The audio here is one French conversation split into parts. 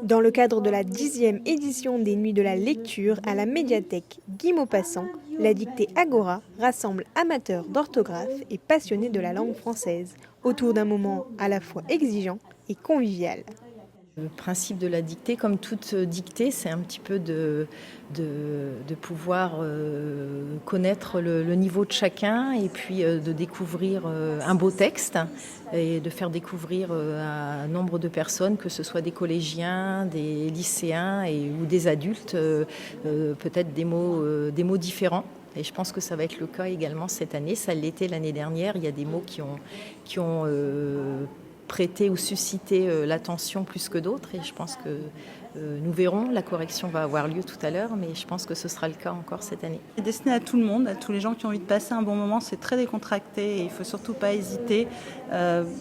Dans le cadre de la 10e édition des Nuits de la lecture à la médiathèque Guy Maupassant, la dictée Agora rassemble amateurs d'orthographe et passionnés de la langue française autour d'un moment à la fois exigeant et convivial. Le principe de la dictée, comme toute dictée, c'est un petit peu de pouvoir connaître le niveau de chacun et puis de découvrir un beau texte et de faire découvrir à un nombre de personnes, que ce soit des collégiens, des lycéens ou des adultes, peut-être des mots différents. Et je pense que ça va être le cas également cette année. Ça l'était l'année dernière. Il y a des mots qui ont prêter ou susciter l'attention plus que d'autres, et je pense que nous verrons, la correction va avoir lieu tout à l'heure, mais je pense que ce sera le cas encore cette année. C'est destiné à tout le monde, à tous les gens qui ont envie de passer un bon moment, c'est très décontracté et il ne faut surtout pas hésiter.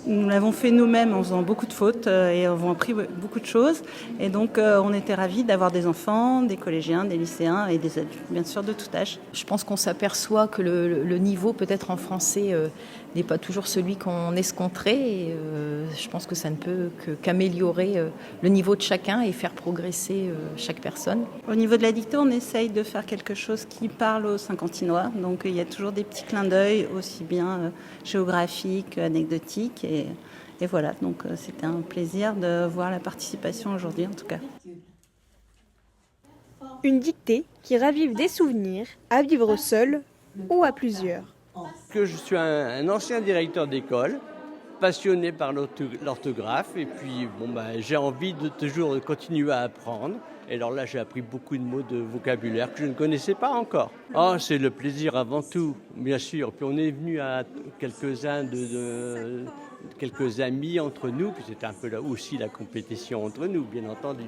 Nous l'avons fait nous-mêmes en faisant beaucoup de fautes et en avons appris beaucoup de choses, et donc on était ravis d'avoir des enfants, des collégiens, des lycéens et des adultes, bien sûr de tout âge. Je pense qu'on s'aperçoit que le niveau peut-être en français n'est pas toujours celui qu'on escompterait, et je pense que ça ne peut qu'améliorer le niveau de chacun et faire progresser chaque personne. Au niveau de la dictée, on essaye de faire quelque chose qui parle aux Saint-Quentinois, donc il y a toujours des petits clins d'œil, aussi bien géographiques, anecdotiques, et voilà, donc c'était un plaisir de voir la participation aujourd'hui en tout cas. Une dictée qui ravive des souvenirs à vivre seul ou à plusieurs. Je suis un ancien directeur d'école, passionné par l'orthographe, et puis j'ai envie de toujours continuer à apprendre. Et alors là, j'ai appris beaucoup de mots de vocabulaire que je ne connaissais pas encore. Oh, c'est le plaisir avant tout, bien sûr. Puis on est venu à quelques-uns quelques amis entre nous, puis c'était un peu là aussi la compétition entre nous, bien entendu.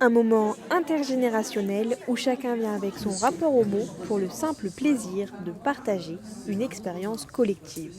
Un moment intergénérationnel où chacun vient avec son rapport aux mots pour le simple plaisir de partager une expérience collective.